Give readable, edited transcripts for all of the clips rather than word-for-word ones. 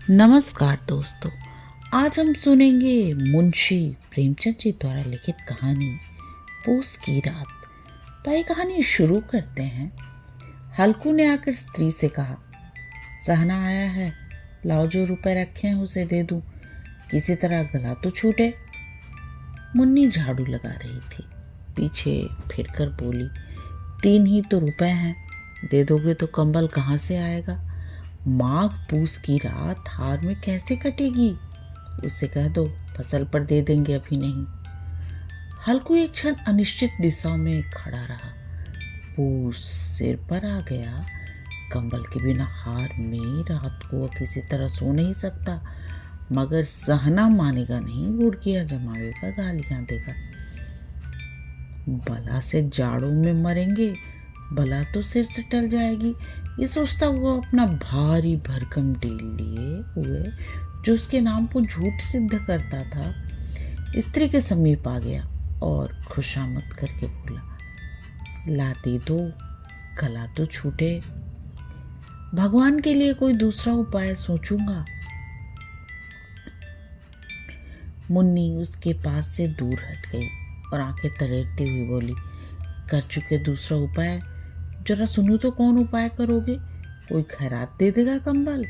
नमस्कार दोस्तों। आज हम सुनेंगे मुंशी प्रेमचंद जी द्वारा लिखित कहानी पूस की रात। तो ये कहानी शुरू करते हैं। हल्कू ने आकर स्त्री से कहा, सहना आया है, लाओ जो रुपए रखे हैं उसे दे दूं, किसी तरह गला तो छूटे। मुन्नी झाड़ू लगा रही थी, पीछे फिरकर बोली, 3 ही तो रुपए हैं, दे दोगे तो कंबल कहाँ से आएगा? माघ पूस की रात हार में कैसे कटेगी? उसे कह दो फसल पर दे देंगे, अभी नहीं। हल्कू एक क्षण अनिश्चित दिशा में खड़ा रहा। पूस सिर पर आ गया। कंबल के बिना हार में रात को वह किसी तरह सो नहीं सकता, मगर सहना मानेगा नहीं, गुड़किया जमाएगा, गालियां देगा। बला से जाड़ों में मरेंगे, बला तो सिर से टल जाएगी, ये सोचता हुआ अपना भारी भरकम ढील लिए हुए जो उसके नाम को झूठ सिद्ध करता था, स्त्री के समीप आ गया और खुशामद करके बोला, ला दे दो, गला तो छूटे। भगवान के लिए कोई दूसरा उपाय सोचूंगा। मुन्नी उसके पास से दूर हट गई और आंखें तरेरती हुई बोली, कर चुके दूसरा उपाय, जरा सुनो तो कौन उपाय करोगे? कोई खैरात दे देगा कंबल?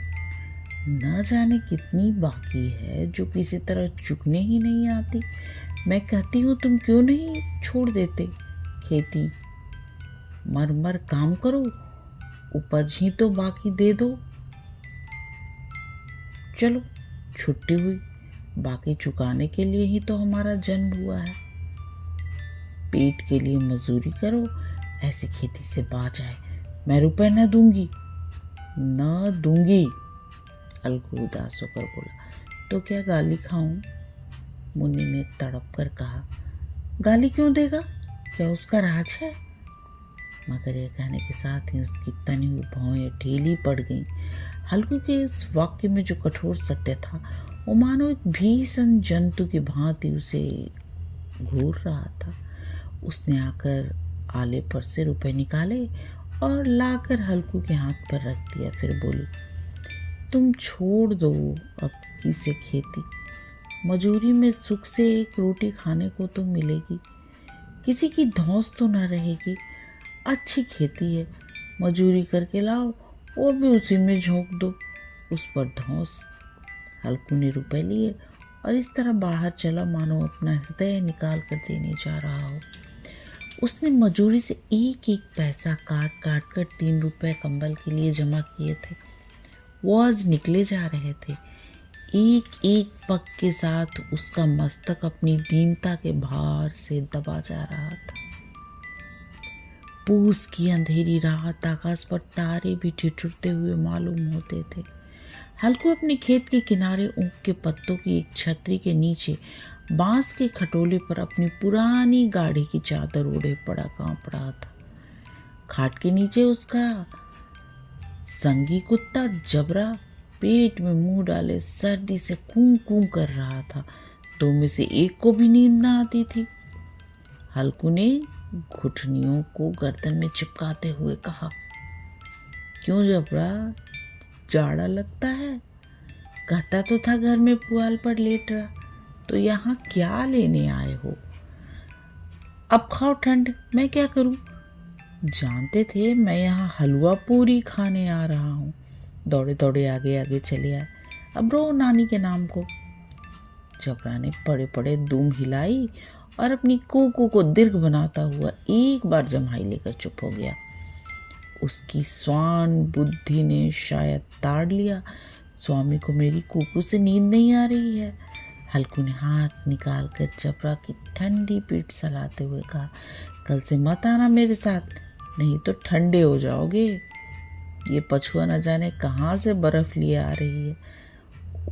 न जाने कितनी बाकी है जो किसी तरह चुकने ही नहीं आती। मैं कहती हूँ तुम क्यों नहीं छोड़ देते खेती, मर मर काम करो, उपज ही तो बाकी दे दो। चलो छुट्टी हुई, बाकी चुकाने के लिए ही तो हमारा जन्म हुआ है। पेट के लिए मजदूरी करो, ऐसी खेती से बाँच आए। मैं रुपए न दूंगी, न दूंगी। हल्कू उदास होकर बोला, तो क्या गाली खाऊं? मुन्नी ने तड़प कर कहा, गाली क्यों देगा? क्या उसका राज है? मगर यह कहने के साथ ही उसकी तनी हुई भौहें ढीली पड़ गईं। हल्कू के इस वाक्य में जो कठोर सत्य था, वो मानो एक भीषण जंतु की भांति उसे घूर रहा था। उसने आकर आले पर से रुपए निकाले और लाकर हल्कू के हाथ पर रख दिया। फिर बोली, तुम छोड़ दो अब किसे खेती, मजूरी में सुख से एक रोटी खाने को तो मिलेगी, किसी की धौंस तो न रहेगी। अच्छी खेती है, मजूरी करके लाओ और भी उसी में झोंक दो, उस पर धौंस। हल्कू ने रुपए लिए और इस तरह बाहर चला मानो अपना हृदय निकाल कर देने जा रहा हो। उसने मजूरी से एक एक पैसा काट काट कर 3 रुपए कंबल के लिए जमा किए थे। वो आज निकले जा रहे थे। एक एक पग के साथ उसका मस्तक अपनी दीनता के भार से दबा जा रहा था। पूस की अंधेरी रात, आकाश पर तारे भी ठिठुरते हुए मालूम होते थे। हल्कू अपने खेत के किनारे ऊख के पत्तों की एक छतरी के नीचे बांस के खटोले पर अपनी पुरानी गाड़ी की चादर ओढ़े पड़ा कांप रहा था। खाट के नीचे उसका संगी कुत्ता जबरा पेट में मुंह डाले सर्दी से कूं कूं कर रहा था। 2 में से एक को भी नींद न आती थी। हल्कू ने घुटनियों को गर्दन में चिपकाते हुए कहा, क्यों जबरा, जाड़ा लगता है? कहता तो था घर में पुआल पर लेट रहा, तो यहाँ क्या लेने आए हो? अब खाओ ठंड, मैं क्या करूं? जानते थे मैं यहाँ हलवा पूरी खाने आ रहा हूँ। दौड़े दौड़े आगे आगे चले आए, अब रो नानी के नाम को। जबरा ने पड़े पड़े दुम हिलाई और अपनी कूकू को दीर्घ बनाता हुआ एक बार जम्हाई लेकर चुप हो गया। उसकी स्वान बुद्धि ने शायद ताड़ लिया, स्वामी को मेरी कूकू से नींद नहीं आ रही है। हल्कू ने हाथ निकाल कर जबरा की ठंडी पीठ सहलाते हुए कहा, कल से मत आना मेरे साथ, नहीं तो ठंडे हो जाओगे। ये पछुआ न जाने कहाँ से बर्फ लिए आ रही है।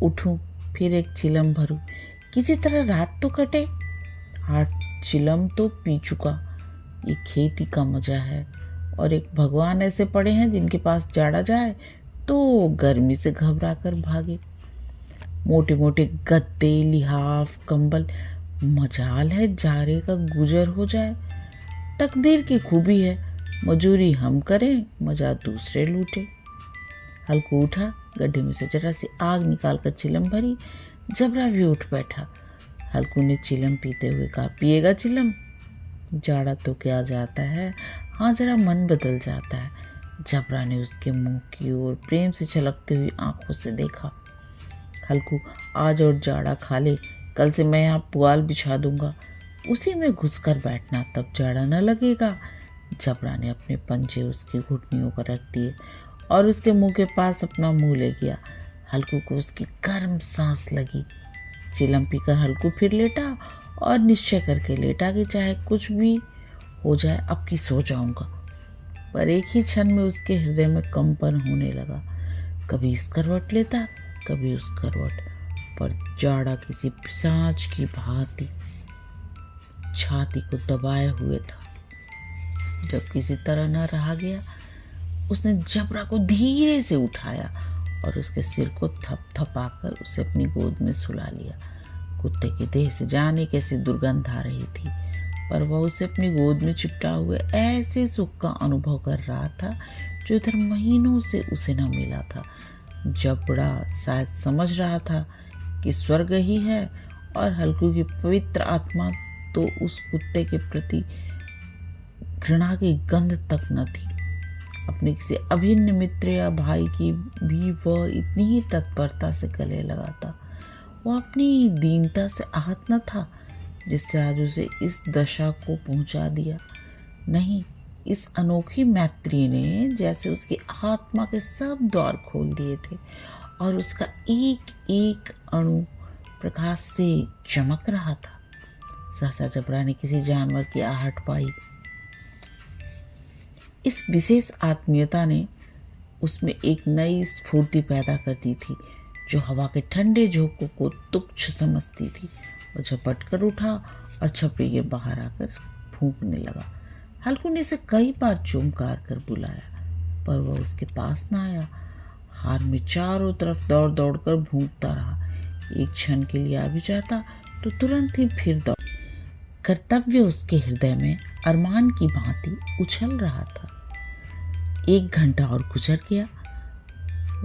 उठूं, फिर एक चिलम भरूं, किसी तरह रात तो कटे। 8 चिलम तो पी चुका। ये खेती का मजा है। और एक भगवान ऐसे पड़े हैं जिनके पास जाड़ा जाए तो गर्मी से घबरा कर भागे। मोटे मोटे गद्दे, लिहाफ, कंबल, मजाल है जाड़े का गुजर हो जाए। तकदीर की खूबी है, मजूरी हम करें, मजा दूसरे लूटे। हल्कू उठा, गड्ढे में से जरा सी आग निकालकर चिलम भरी। जबरा भी उठ बैठा। हल्कू ने चिलम पीते हुए कहा, पिएगा चिलम? जाड़ा तो क्या जाता है, हाँ जरा मन बदल जाता है। जबरा ने उसके मुंह की ओर प्रेम से छलकती हुई आंखों से देखा। हल्कू, आज और जाड़ा खा ले, कल से मैं यहाँ पुआल बिछा दूंगा, उसी में घुसकर बैठना, तब जाड़ा न लगेगा। जबरा ने अपने पंजे उसकी घुटनियों पर रख दिए और उसके मुंह के पास अपना मुंह ले गया। हल्कू को उसकी गर्म सांस लगी। चिलम पीकर हल्कू फिर लेटा और निश्चय करके लेटा कि चाहे कुछ भी हो जाए अब की सो जाऊंगा। पर एक ही क्षण में उसके हृदय में कंपन होने लगा। कभी इस करवट लेता, कभी उस करवट, पर जाड़ा किसी पिशाच की भांति छाती को दबाए हुए था। जब किसी तरह न रहा गया, उसने जबरा को धीरे से उठाया और उसके सिर को थपथपाकर उसे अपनी गोद में सुला लिया। कुत्ते की देह से जाने कैसी दुर्गंध आ रही थी, पर वह उसे अपनी गोद में चिपटा हुए ऐसे सुख का अनुभव कर रहा था जो इधर महीनों से उसे न मिला था। जबड़ा शायद समझ रहा था कि स्वर्ग ही है और हल्कू की पवित्र आत्मा तो उस कुत्ते के प्रति घृणा की गंध तक न थी। अपने किसी अभिन्न मित्र या भाई की भी वह इतनी ही तत्परता से गले लगाता। वह अपनी दीनता से आहत न था जिससे आज उसे इस दशा को पहुंचा दिया। नहीं, इस अनोखी मैत्री ने जैसे उसकी आत्मा के सब द्वार खोल दिए थे और उसका एक एक अणु प्रकाश से चमक रहा था। सहसा जबरा ने किसी जानवर की आहट पाई। इस विशेष आत्मीयता ने उसमें एक नई स्फूर्ति पैदा कर दी थी जो हवा के ठंडे झोंकों को तुच्छ समझती थी। वह झपट कर उठा और छपरी के बाहर आकर फूंकने लगा। हल्कू ने इसे कई बार चुमकार कर बुलाया, पर वह उसके पास न आया। हार में चारों तरफ दौड़ दौड़ कर भूंकता रहा। एक क्षण के लिए आ भी जाता तो तुरंत ही फिर दौड़। कर्तव्य उसके हृदय में अरमान की भांति उछल रहा था। 1 घंटा और गुजर गया।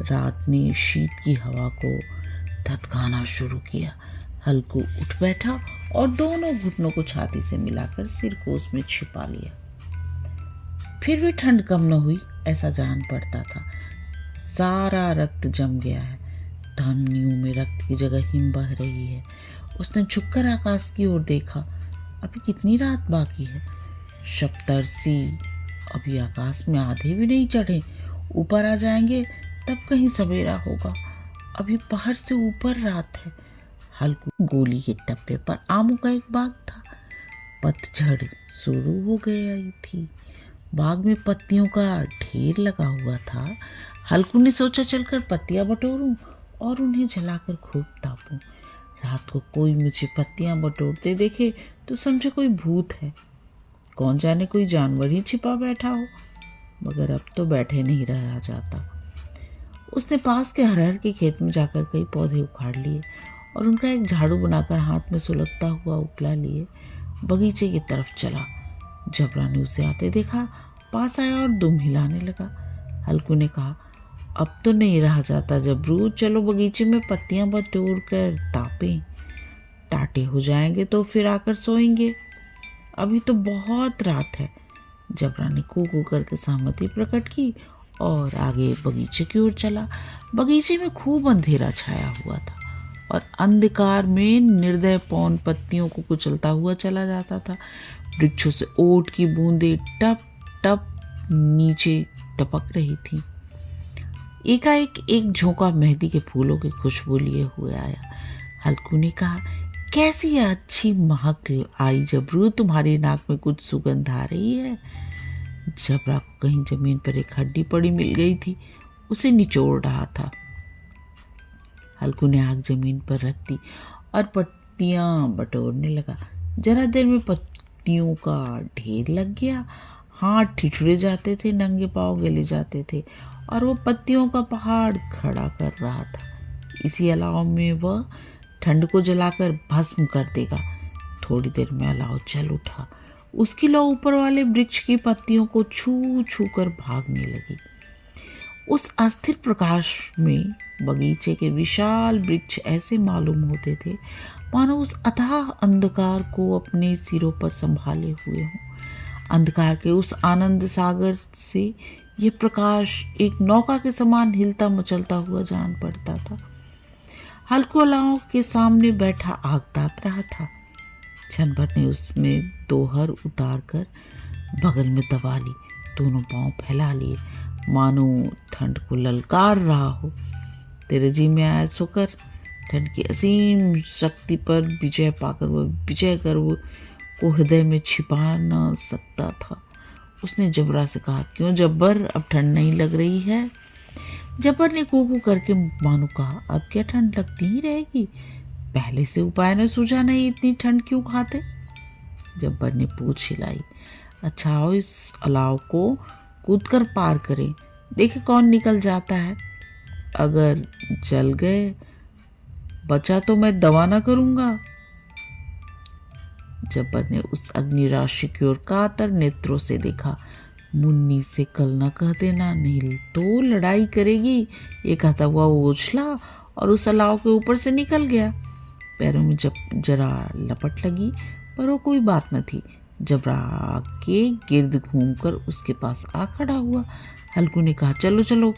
रात ने शीत की हवा को धधकाना शुरू किया। हल्कू उठ बैठा और दोनों घुटनों को छाती से मिलाकर सिर को उसमें छिपा लिया। फिर भी ठंड कम न हुई ऐसा जान पड़ता था। सारा रक्त जम गया है। धमनियों में रक्त की जगह हिम बह रही है। उसने झुककर आकाश की ओर देखा। अभी कितनी रात बाकी है? सप्तर्षि अभी आकाश में आधे भी नहीं चढ़े। ऊपर आ जाएंगे तब कहीं सवेरा होगा। अभी पहाड़ से ऊपर रात है। हल्कू गोली के टप्पे पर आमों का एक बाग था। पतझड़ शुरू हो गई थी। बाग में पत्तियों का ढेर लगा हुआ था। हल्कू ने सोचा चलकर पत्तियां बटोरूं और उन्हें जलाकर खूब तापूं। रात को कोई मुझे पत्तियां बटोरते देखे तो समझे कोई भूत है। कौन जाने कोई जानवर ही छिपा बैठा हो। मगर अब तो बैठे नहीं रहा जाता। उसने पास के अरहर के खेत में जाकर कई पौधे उखाड़ लिए और उनका एक झाड़ू बनाकर हाथ में सुलगता हुआ उपला लिए बगीचे की तरफ चला। जबरा ने उसे आते देखा, पास आया और दुम हिलाने लगा। हल्कू ने कहा, अब तो नहीं रहा जाता जबरू, चलो बगीचे में पत्तियां बटोर कर तापें। टाटे हो जाएंगे तो फिर आकर सोएंगे। अभी तो बहुत रात है। जबरा ने कू करके सहमति प्रकट की और आगे बगीचे की ओर चला। बगीचे में खूब अंधेरा छाया हुआ था और अंधकार में निर्दय पौन पत्तियों को कुचलता हुआ चला जाता था। वृक्षों से ओट की बूंदें टप टप नीचे टपक रही थी। एकाएक एक झोंका मेहंदी के फूलों की खुशबू लिए हुए आया। हल्कू ने कहा, कैसी अच्छी महक आई जबरू, तुम्हारी नाक में कुछ सुगंध आ रही है। जबरा को कहीं जमीन पर एक हड्डी पड़ी मिल गई थी, उसे निचोड़ रहा था। हल्कू ने आग जमीन पर रख दी और पत्तियां बटोरने लगा। जरा देर में पत्तियों का ढेर लग गया। हाथ ठिठुरे जाते थे, नंगे पांव गले जाते थे और वो पत्तियों का पहाड़ खड़ा कर रहा था। इसी अलाव में वह ठंड को जलाकर भस्म कर देगा। थोड़ी देर में अलाव जल उठा। उसकी लौ ऊपर वाले वृक्ष की पत्तियों को छू छू कर भागने लगी। उस अस्थिर प्रकाश में बगीचे के विशाल वृक्ष ऐसे मालूम होते थे मानो उस अथाह अंधकार को अपने सिरों पर संभाले हुए हों। अंधकार के उस आनंद सागर से ये प्रकाश एक नौका के समान हिलता मचलता हुआ जान पड़ता था। हल्को अलाव के सामने बैठा आग ताप रहा था। क्षण भर ने उसमें दोहर उतार कर बगल में दबा ली, दोनों पांव फैला लिए मानो ठंड को ललकार रहा हो। तेरे जी में आया सोकर ठंड की असीम शक्ति पर विजय पाकर वह विजय गर्व को हृदय में छिपा न सकता था। उसने जबरा से कहा, क्यों जब्बर, अब ठंड नहीं लग रही है? जब्बर ने कूकू करके मानो कहा, अब क्या ठंड लगती ही रहेगी? पहले से उपाय न सूझा नहीं, इतनी ठंड क्यों खाते? जब्बर ने पूछ हिलाई। अच्छा आओ इस अलाव को कूदकर पार करें, देखे कौन निकल जाता है। अगर जल गए बचा तो मैं दवा न करूंगा। जब्बर ने उस अग्नि राशि की ओर कातर नेत्रों से देखा। मुन्नी से कल न कह देना, नहीं तो लड़ाई करेगी। ये कहता हुआ वो उछला और उस अलाव के ऊपर से निकल गया। पैरों में जब जरा लपट लगी पर वो कोई बात न थी। जबरा के गिर्द घूमकर उसके पास आ खड़ा हुआ। हल्कू ने कहा, चलो चलो,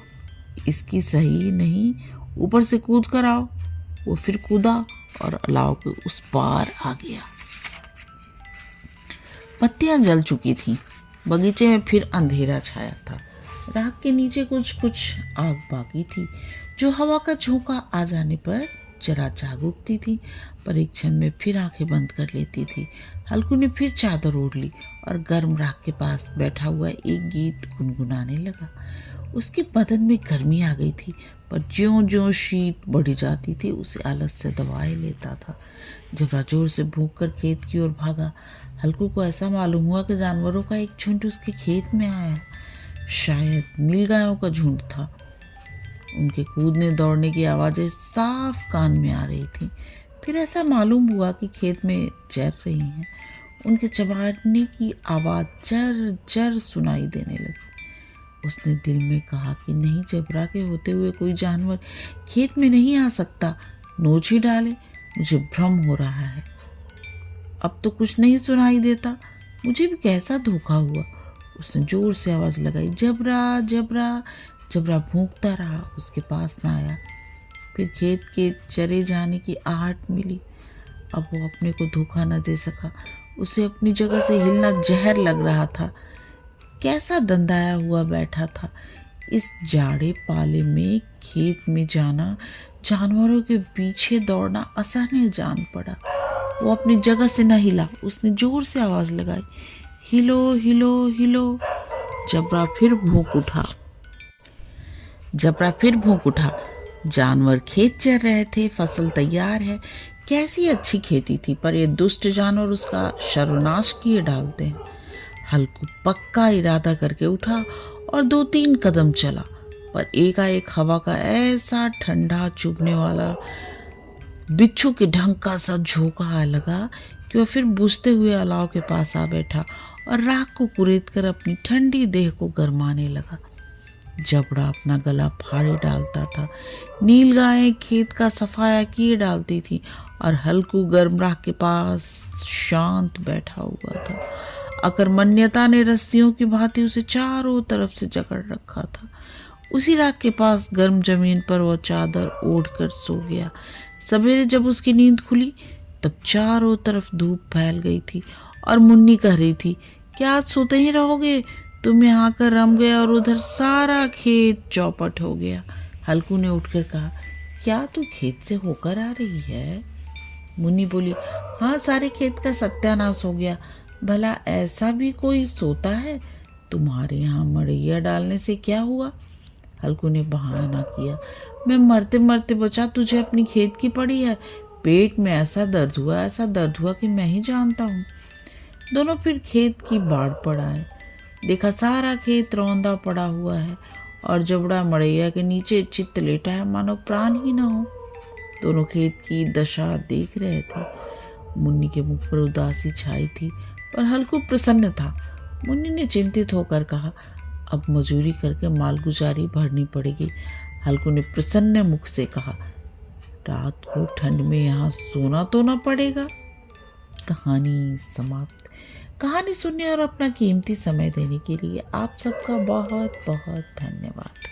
इसकी सही नहीं, ऊपर से कूद कर आओ। वो फिर कूदा और अलाव के उस पार आ गया। पत्तियां जल चुकी थीं। बगीचे में फिर अंधेरा छाया था। राख के नीचे कुछ कुछ आग बाकी थी, जो हवा का झोंका आ जाने पर जरा जाग उठती थी, पर एक क्षण में फिर आंखें बंद कर लेती थी। हल्कू ने फिर चादर ओढ़ ली और गर्म राख के पास बैठा हुआ एक गीत गुनगुनाने लगा। उसके बदन में गर्मी आ गई थी, पर ज्यों ज्यों शीत बढ़ी जाती थी उसे आलस से दबाए लेता था। जबरा जोर से भूख कर खेत की ओर भागा। हल्कू को ऐसा मालूम हुआ कि जानवरों का एक झुंड उसके खेत में आया। शायद नीलगायों का झुंड था। उनके कूदने दौड़ने की आवाज़ें साफ कान में आ रही थीं। फिर ऐसा मालूम हुआ कि खेत में चर रही हैं। उनके चबाने की आवाज़ चर चर सुनाई देने लगी। उसने दिल में कहा कि नहीं, जबरा के होते हुए कोई जानवर खेत में नहीं आ सकता। नोच ही डाले, मुझे भ्रम हो रहा है। अब तो कुछ नहीं सुनाई देता, मुझे भी कैसा धोखा हुआ। उसने जोर से आवाज़ लगाई, जबरा जबरा। जबरा भूखता रहा, उसके पास ना आया। फिर खेत के चरे जाने की आहट मिली। अब वो अपने को धोखा न दे सका। उसे अपनी जगह से हिलना जहर लग रहा था। कैसा दंदाया हुआ बैठा था। इस जाड़े पाले में खेत में जाना, जानवरों के पीछे दौड़ना असहनीय जान पड़ा। वो अपनी जगह से न हिला। उसने जोर से आवाज़ लगाई, हिलो हिलो हिलो। जबरा फिर भूख उठा। जानवर खेत चर रहे थे, फसल तैयार है। कैसी अच्छी खेती थी, पर ये दुष्ट जानवर उसका सर्वनाश किए डालते हैं। हल्कू पक्का इरादा करके उठा और 2-3 कदम चला, पर एकाएक हवा का ऐसा ठंडा चुभने वाला बिच्छू के ढंग का सा झोंका लगा कि वह फिर बुझते हुए अलाव के पास आ बैठा और राख को कुरेद कर अपनी ठंडी देह को गरमाने लगा। जबड़ा अपना गला फाड़े डालता था। नीलगायें खेत का सफाया किए डालती थी और हल्कू गर्म राख के पास शांत बैठा हुआ था। अकर्मण्यता ने रस्सियों की भांति उसे चारों तरफ से जकड़ रखा था। उसी राख के पास गर्म जमीन पर वह चादर ओढ़कर सो गया। सवेरे जब उसकी नींद खुली तब चारों तरफ धूप फैल गई थी और मुन्नी कह रही थी, क्या आज सोते ही रहोगे? तुम यहाँ आकर रम गए और उधर सारा खेत चौपट हो गया। हल्कू ने उठकर कहा, क्या तू खेत से होकर आ रही है? मुन्नी बोली, हाँ, सारे खेत का सत्यानाश हो गया। भला ऐसा भी कोई सोता है? तुम्हारे यहाँ मड़ैया डालने से क्या हुआ? हल्कू ने बहाना किया, मैं मरते मरते बचा, तुझे अपनी खेत की पड़ी है। पेट में ऐसा दर्द हुआ कि मैं ही जानता हूँ। दोनों फिर खेत की बाढ़ पर आए। देखा सारा खेत रौंदा पड़ा हुआ है और जबड़ा मड़ैया के नीचे चित्त लेटा है, मानो प्राण ही ना हो। दोनों खेत की दशा देख रहे थे। मुन्नी के मुख पर उदासी छाई थी, पर हल्कू प्रसन्न था। मुन्नी ने चिंतित होकर कहा, अब मजूरी करके मालगुजारी भरनी पड़ेगी। हल्कू ने प्रसन्न मुख से कहा, रात को ठंड में यहाँ सोना तो ना पड़ेगा। कहानी समाप्त। कहानी सुनने और अपना कीमती समय देने के लिए आप सबका बहुत बहुत धन्यवाद।